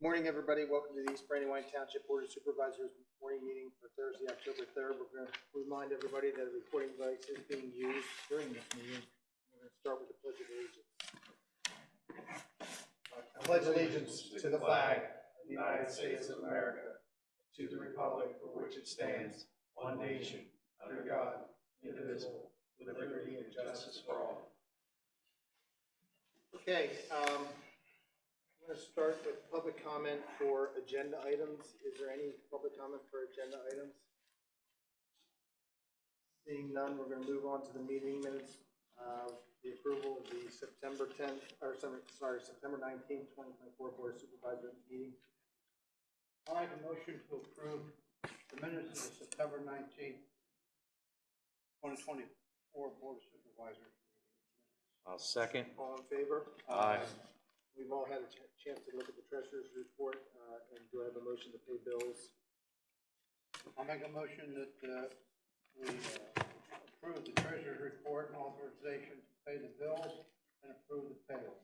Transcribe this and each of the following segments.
Morning, everybody. Welcome to the East Brandywine Township Board of Supervisors morning meeting for Thursday, October 3rd. We're going to remind everybody that a recording device is being used during this meeting. We're going to start with the Pledge of Allegiance. I pledge allegiance to the flag of the United States of America, to the republic for which it stands, one nation, under God, indivisible, with liberty and justice for all. Okay, I'm going to start with public comment for agenda items. Is there any public comment for agenda items? Seeing none, we're going to move on to the meeting minutes. The approval of the September 19th, 2024 Board of Supervisors meeting. I'll make a motion to approve the minutes of the September 19th, 2024 Board of Supervisors meeting. I'll second. All in favor? Aye. We've all had a chance to look at the treasurer's report, and do I have a motion to pay bills? I'll make a motion that we approve the treasurer's report and authorization to pay the bills and approve the payroll.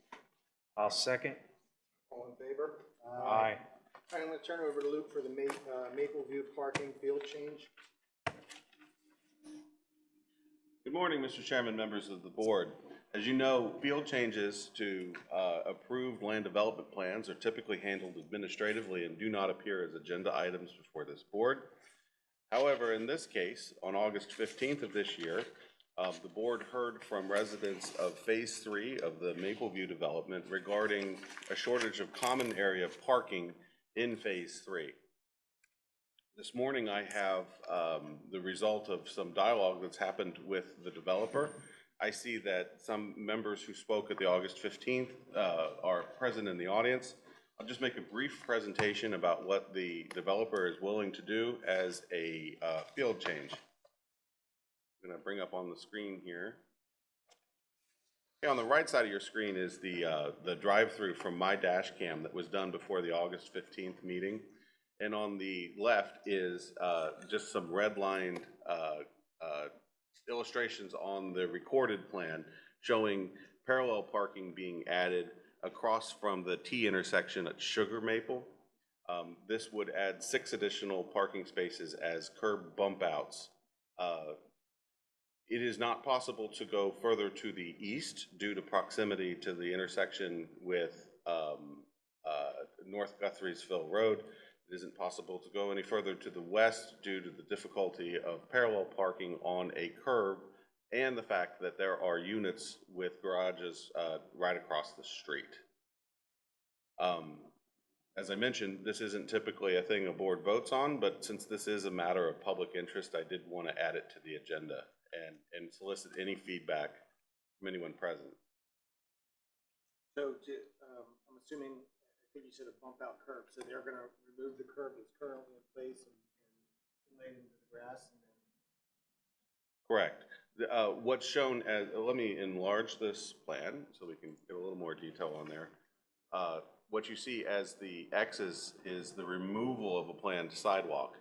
I'll second. All in favor? Aye. All right, I'm going to turn it over to Luke for the Maple View parking field change. Good morning, Mr. Chairman, members of the board. As you know, field changes to approved land development plans are typically handled administratively and do not appear as agenda items before this board. However, in this case, on August 15th of this year, the board heard from residents of Phase 3 of the Maple View development regarding a shortage of common area parking in Phase 3. This morning I have the result of some dialogue that's happened with the developer. I see that some members who spoke at the August 15th are present in the audience. I'll just make a brief presentation about what the developer is willing to do as a field change. I'm going to bring up on the screen here. Okay, on the right side of your screen is the drive-through from my dash cam that was done before the August 15th meeting. And on the left is just some redlined illustrations on the recorded plan showing parallel parking being added across from the T intersection at Sugar Maple. This would add 6 additional parking spaces as curb bump outs. It is not possible to go further to the east due to proximity to the intersection with North Guthriesville Road. It isn't possible to go any further to the west due to the difficulty of parallel parking on a curb and the fact that there are units with garages right across the street. As I mentioned, this isn't typically a thing a board votes on, but since this is a matter of public interest, I did want to add it to the agenda and solicit any feedback from anyone present. So I'm assuming, I think you said a bump out curb, so they're going to remove the curb that's currently in place and lay it into the grass? And then... Correct. What's shown as, let me enlarge this plan so we can get a little more detail on there. What you see as the X's is the removal of a planned sidewalk.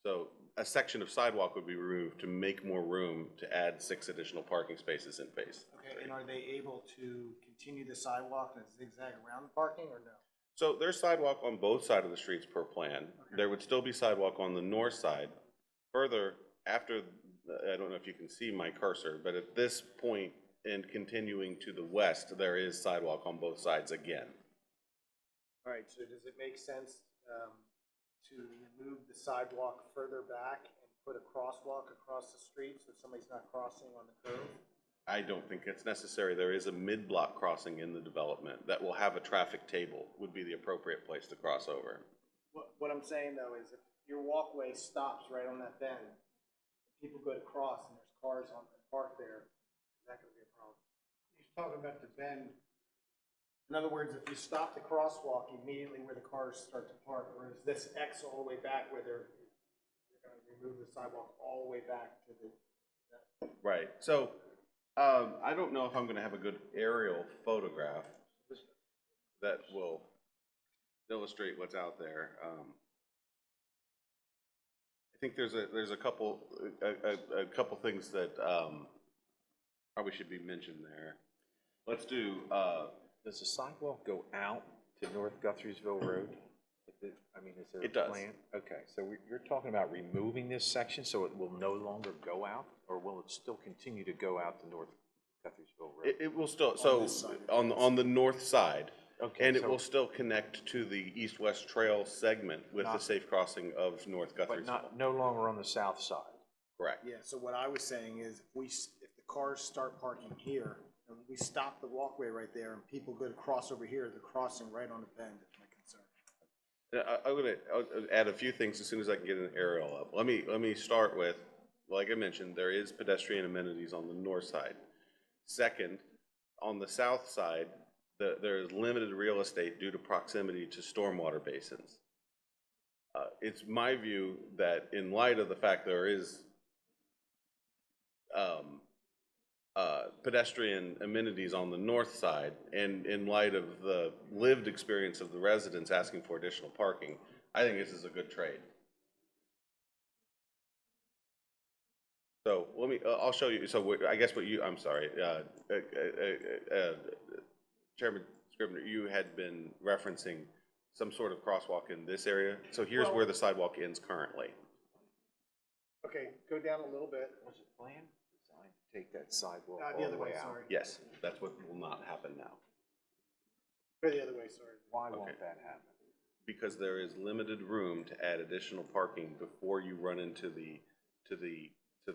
So a section of sidewalk would be removed to make more room to add 6 additional parking spaces in Phase 3. Okay, and are they able to continue the sidewalk and zigzag around the parking or no? So there's sidewalk on both sides of the streets per plan. Okay. There would still be sidewalk on the north side. Further, after, I don't know if you can see my cursor, but at this point and continuing to the west, there is sidewalk on both sides again. All right, so does it make sense to remove the sidewalk further back and put a crosswalk across the street so somebody's not crossing on the curve? I don't think it's necessary. There is a mid-block crossing in the development that will have a traffic table, would be the appropriate place to cross over. What I'm saying though is if your walkway stops right on that bend, people go to cross and there's cars on the park there, is that going to be a problem? He's talking about the bend. In other words, if you stop the crosswalk immediately where the cars start to park, or is this X all the way back where they're going to remove the sidewalk all the way back to the... Right. So I don't know if I'm going to have a good aerial photograph that will illustrate what's out there. I think there's a couple things that probably should be mentioned there. Let's do. Does the sidewalk go out to North Guthriesville Road? I mean, is there a It does. plan? Okay, so you're talking about removing this section so it will no longer go out? Or will it still continue to go out to North Guthriesville Road? It will still, so, on the north side. Okay, And it so- will still connect to the east-west trail segment with the Not- safe crossing of North But Guthriesville. no longer on the south side? Correct. Yeah, so what I was saying is, if the cars start parking here, and we stop the walkway right there, and people go to cross over here, they're crossing right on the bend, is my concern. I'll add a few things as soon as I can get an aerial up. Let me start with, like I mentioned, there is pedestrian amenities on the north side. Second, on the south side, there is limited real estate due to proximity to stormwater basins. It's my view that in light of the fact there is pedestrian amenities on the north side, and in light of the lived experience of the residents asking for additional parking, I think this is a good trade. So I'll show you. So I guess I'm sorry, Chairman Scribner, you had been referencing some sort of crosswalk in this area. So here's where the sidewalk ends currently. Okay, go down a little bit. Was it planned, designed to take that sidewalk The all other the way way, out? sorry. Yes, that's what will not happen now. Go the other way, sorry. Why Okay. won't that happen? Because there is limited room to add additional parking before you run into the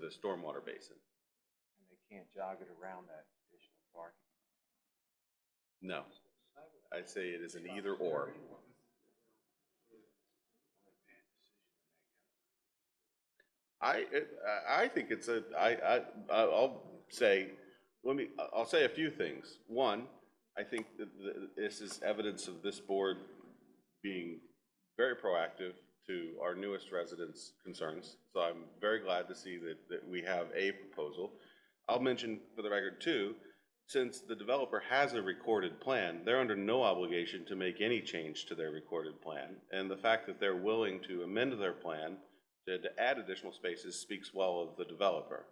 stormwater basin. And they can't jog it around that additional parking? No, I'd say it is an either or. I think it's I'll say, I'll say a few things. One, I think that this is evidence of this board being very proactive to our newest residents' concerns. So I'm very glad to see that we have a proposal. I'll mention for the record too, since the developer has a recorded plan, they're under no obligation to make any change to their recorded plan. And the fact that they're willing to amend their plan to add additional spaces speaks well of the developer.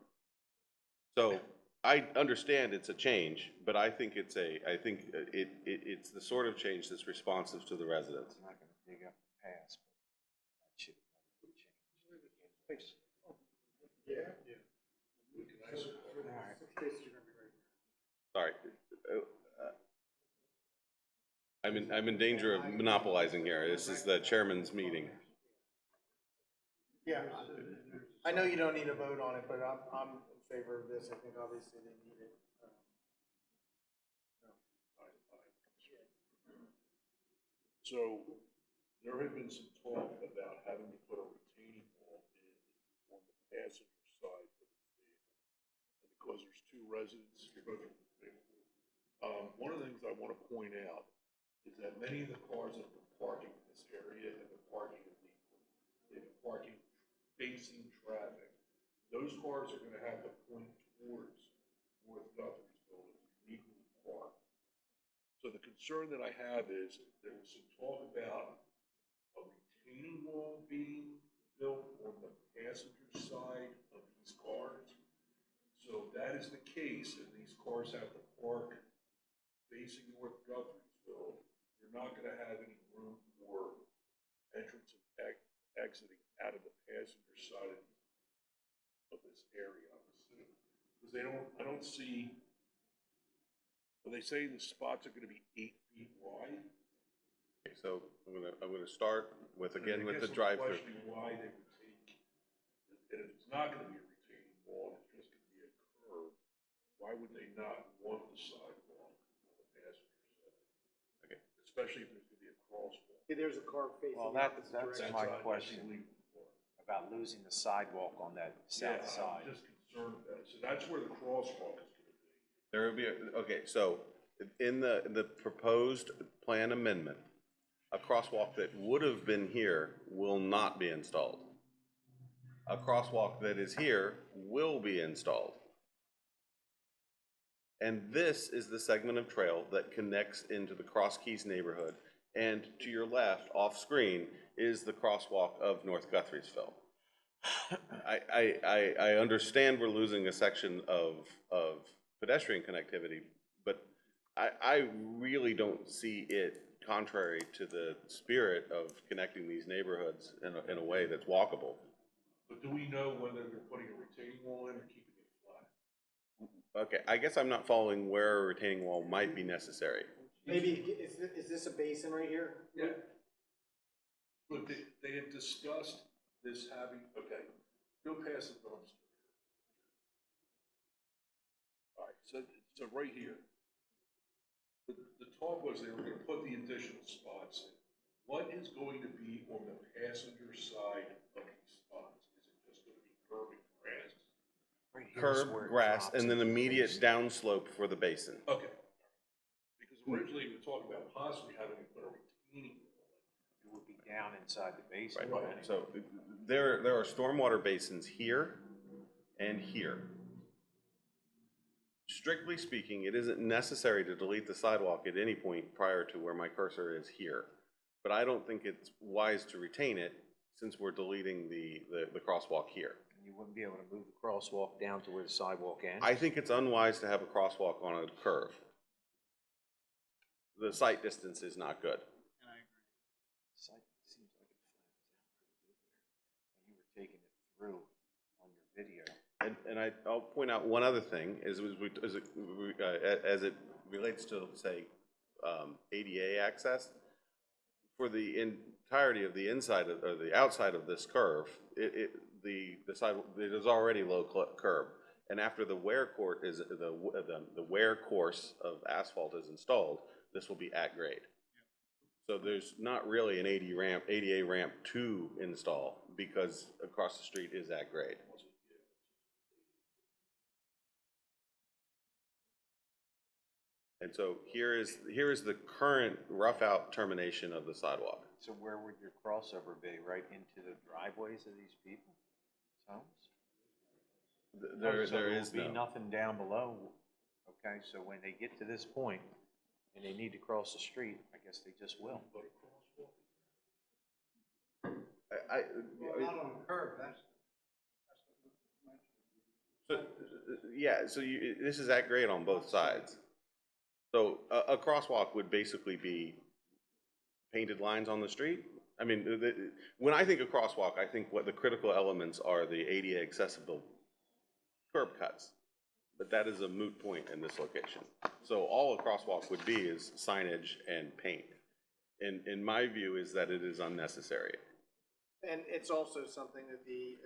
So I understand it's a change, but I think it's it's the sort of change that's responsive to the residents. I'm not gonna dig up the past, but that should make a change. Sorry. I'm in danger of monopolizing here. This is the chairman's meeting. Yeah, I know you don't need a vote on it, but I'm in favor of this. I think obviously they need it. So there had been some talk about having to put a retaining wall in on the passenger side of the vehicle. And because there's two residents, you're both in the vehicle. One of the things I want to point out is that many of the cars that have been parking in this area have been parking illegally. They've been parking facing traffic. Those cars are going to have to point towards North Guthriesville to legally park. So the concern that I have is there was some talk about a retaining wall being built on the passenger side of these cars. So if that is the case, and these cars have to park facing North Guthriesville, you're not gonna have any room for entrance and exiting out of the passenger side of this area, I'm assuming. Because I don't see, are they saying the spots are gonna be 8 feet wide? Okay, so I'm gonna start with, again, And I with the guess I'm drive-through. questioning why they would take, and if it's not gonna be a retaining wall, it's just gonna be a curb, why would they not want the sidewalk on the passenger side? Okay. Especially if there's gonna be a crosswalk. There's a car facing Well, the opposite that's direction. my That's question illegal for it. about losing the sidewalk on that south Yeah, side. I'm just concerned about it, so that's where the crosswalk is gonna be. There will be, okay, so in the proposed plan amendment, a crosswalk that would have been here will not be installed. A crosswalk that is here will be installed. And this is the segment of trail that connects into the Cross Keys neighborhood. And to your left, off screen, is the crosswalk of North Guthriesville. I understand we're losing a section of pedestrian connectivity, but I really don't see it contrary to the spirit of connecting these neighborhoods in a way that's walkable. But do we know whether they're putting a retaining wall in or keeping it flat? Okay, I guess I'm not following where a retaining wall might be necessary. Maybe, is this a basin right here? Yeah. Look, they had discussed this having, okay, go past the dumpster. All right, so right here. The talk was they were gonna put the additional spots in. What is going to be on the passenger side of these spots? Is it just gonna be curb and grass? Right here's where Curb, it grass, drops and then into the immediate basin. downslope for the basin. Okay. Because originally we were talking about possibly having to put a retaining wall in. It would be down inside the basin. Right, anyway. so there are stormwater basins here and here. Strictly speaking, it isn't necessary to delete the sidewalk at any point prior to where my cursor is here. But I don't think it's wise to retain it since we're deleting the crosswalk here. And you wouldn't be able to move the crosswalk down to where the sidewalk ends? I think it's unwise to have a crosswalk on a curve. The sight distance is not good. And I agree. Site seems like it flattens out pretty good there. When you were taking it through on your video. I'll point out one other thing, as it relates to, say, ADA access. For the entirety of the inside of, or the outside of this curve, the side, it is already low curb. And after the wear court is, the wear course of asphalt is installed, this will be at grade. So there's not really an ADA ramp to install because across the street is at grade. And so here is the current rough out termination of the sidewalk. So where would your crossover be? Right into the driveways of these people's homes? There So is will be no. nothing down below. Okay, so when they get to this point and they need to cross the street, I guess they just will. Well, not on the curb, that's So, yeah, so this is at grade on both sides. So a crosswalk would basically be painted lines on the street. I mean, when I think of crosswalk, I think what the critical elements are the ADA accessible curb cuts. But that is a moot point in this location. So all a crosswalk would be is signage and paint. And in my view is that it is unnecessary. And it's also something that the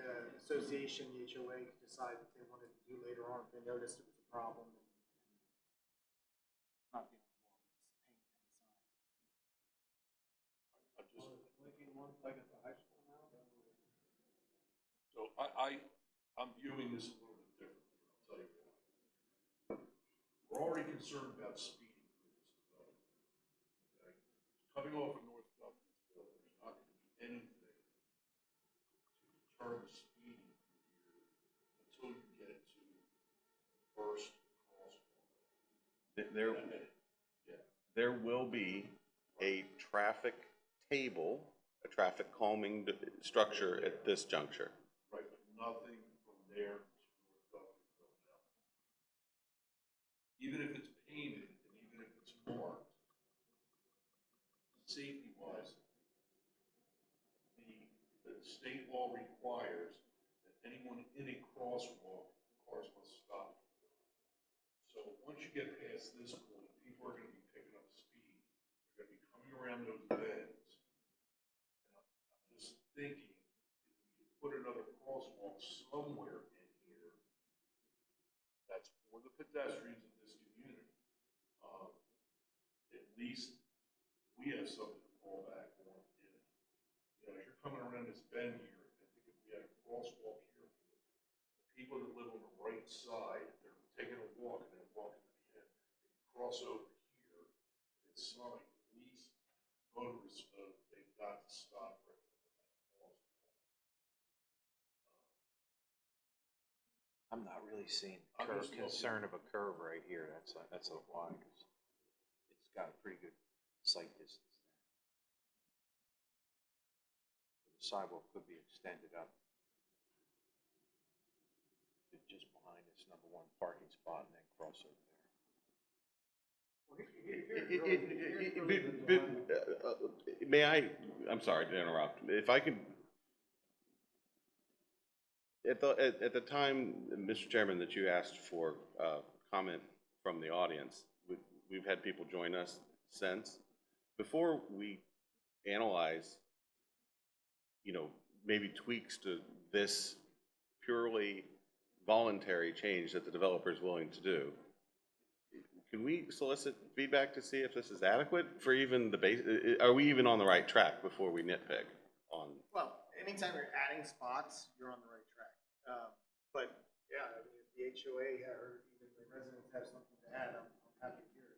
association, the HOA, could decide if they wanted to do later on if they noticed it was a problem. Not the only one, it's paint and sign. making one like at the high school now. So I'm viewing this a little bit differently, I'll tell you why. We're already concerned about speeding through this development. Okay? Coming off of North Duffinsville, there's not going to be anything to deter the speeding through here until you get to the first crosswalk. There will be a traffic table, a traffic calming structure at this juncture. Right, but nothing from there to North Duffinsville now. Even if it's painted and even if it's marked, safety-wise, the state law requires that anyone in a crosswalk, cars must stop. So once you get past this point, people are gonna be picking up speed. They're gonna be coming around those bends. And I'm just thinking, if we could put another crosswalk somewhere in here that's for the pedestrians in this community, at least we have something to fall back on. If, as you're coming around this bend here, I think if we had a crosswalk here for the people that live on the right side, if they're taking a walk and they're walking to the end, they cross over here, it's sign, at least motorists know they've got to stop right there. I'm not really seeing I'm curve, just looking- concern of a curve right here. That's a why, because it's got a pretty good sight distance there. The sidewalk could be extended up to just behind this #1 parking spot and then cross over there. May I'm sorry to interrupt. If I could, at the time, Mr. Chairman, that you asked for comment from the audience, we've had people join us since. Before we analyze, maybe tweaks to this purely voluntary change that the developer is willing to do, can we solicit feedback to see if this is adequate for even the base? Are we even on the right track before we nitpick on? Well, anytime you're adding spots, you're on the right track. But yeah, I mean, if the HOA or even the residents have something to add, I'm happy to hear it.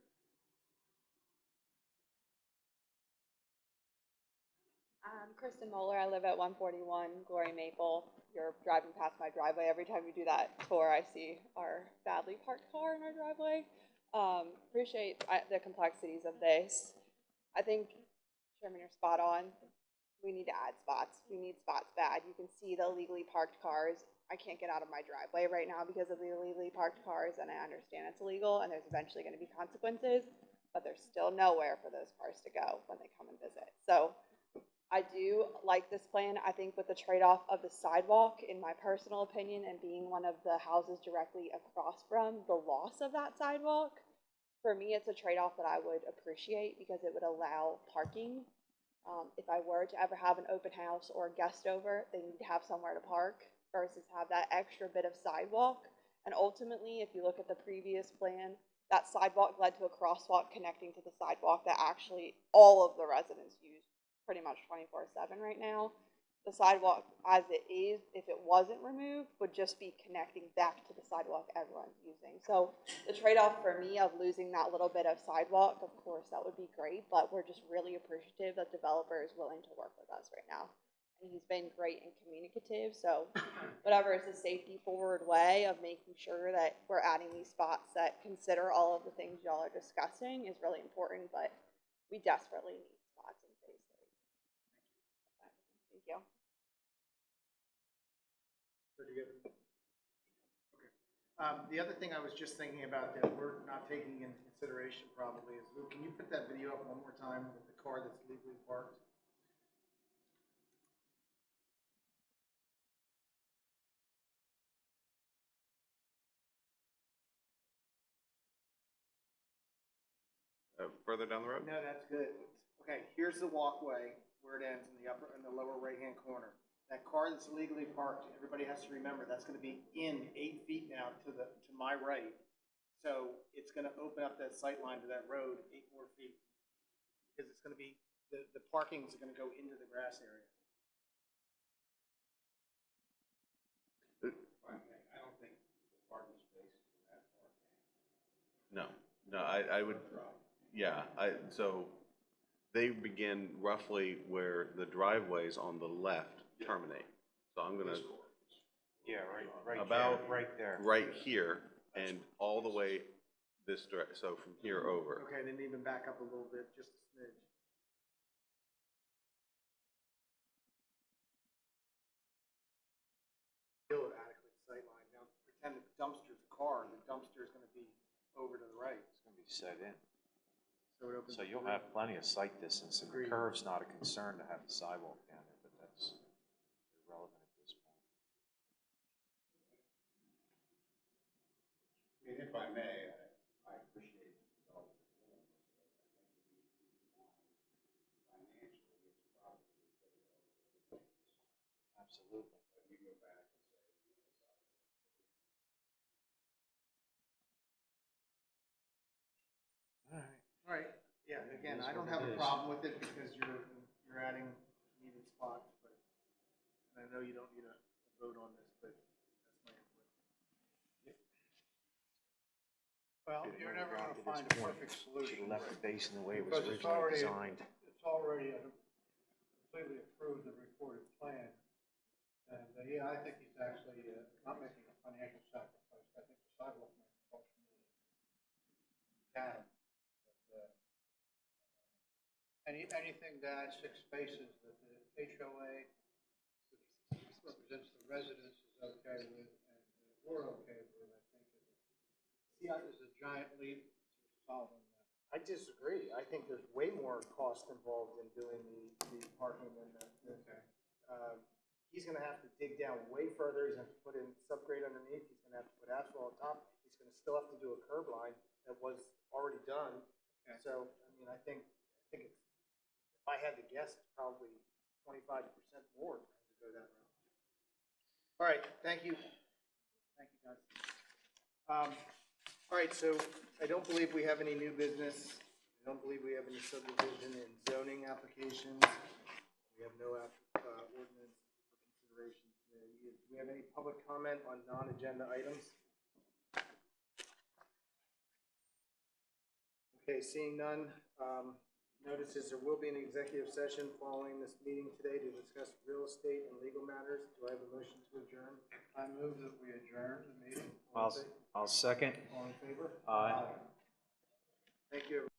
Kristen Moeller. I live at 141 Glory Maple. You're driving past my driveway. Every time you do that tour, I see our badly parked car in our driveway. Appreciate the complexities of this. I think, Chairman, you're spot on. We need to add spots. We need spots bad. You can see the illegally parked cars. I can't get out of my driveway right now because of the illegally parked cars, and I understand it's illegal, and there's eventually going to be consequences, but there's still nowhere for those cars to go when they come and visit. So I do like this plan. I think with the trade-off of the sidewalk, in my personal opinion, and being one of the houses directly across from the loss of that sidewalk, for me, it's a trade-off that I would appreciate because it would allow parking. If I were to ever have an open house or a guest over, they need to have somewhere to park versus have that extra bit of sidewalk. And ultimately, if you look at the previous plan, that sidewalk led to a crosswalk connecting to the sidewalk that actually all of the residents use pretty much 24/7 right now. The sidewalk as it is, if it wasn't removed, would just be connecting back to the sidewalk everyone's using. So the trade-off for me of losing that little bit of sidewalk, of course, that would be great, but we're just really appreciative that the developer is willing to work with us right now. And he's been great and communicative, so whatever is a safety-forward way of making sure that we're adding these spots that consider all of the things y'all are discussing is really important, but we desperately need spots in phase 3. Thank you. The other thing I was just thinking about that we're not taking into consideration probably is, Lou, can you put that video up one more time with the car that's legally parked? Further down the road? No, that's good. Okay, here's the walkway where it ends in the lower right-hand corner. That car that's illegally parked, everybody has to remember, that's gonna be in 8 feet now to my right. So it's gonna open up that sight line to that road 8 more feet. Because it's gonna be, the parkings are gonna go into the grass area. I don't think the parking spaces are that far down. No, I would, yeah, so they begin roughly where the driveways on the left terminate. So I'm gonna, Yeah, right about there. right here and all the way this direction, so from here over. Okay, then even back up a little bit, just a smidge. Still an adequate sight line. Now pretend the dumpster's a car, and the dumpster is gonna be over to the right. It's gonna be set in. So it opens. So you'll have plenty of sight distance, and the Agreed. curve's not a concern to have the sidewalk down there, but that's irrelevant at this point. I mean, if I may, I appreciate the development of this. I think financially, it's probably a trade-off. Absolutely. But you go back and say, All right. All right, yeah, again, is I don't what have it a is. problem with it because you're adding needed spots, but, and I know you don't need a vote on this, but that's my input. Well, Should've you're never never gotten gonna to this find a point. perfect Should've solution. left the basin the way it was Because it's originally already, designed. it's already completely approved and recorded plan. And, yeah, I think he's actually, not making a financial sacrifice. I think the sidewalk might cost more than can. But, anything to add 6 spaces that the HOA, which represents the residents, is okay with, and we're okay with, I think is a giant leap to solving I disagree. I think there's way more cost involved in doing the parking than the. Okay. He's gonna have to dig down way further, he's gonna have to put in subgrade underneath, he's gonna have to put asphalt on top, he's gonna still have to do a curb line that was already done. Okay. So, I mean, I think it's, if I had to guess, it's probably 25% more to go that route. All right, thank you. Thank you, guys. All right, so I don't believe we have any new business. I don't believe we have any subdivision and zoning applications. We have no ordinance for consideration today. Do we have any public comment on non-agenda items? Okay, seeing none, notices there will be an executive session following this meeting today to discuss real estate and legal matters. Do I have a motion to adjourn? I move that we adjourn the meeting. I'll second. All in favor? Aye. Thank you.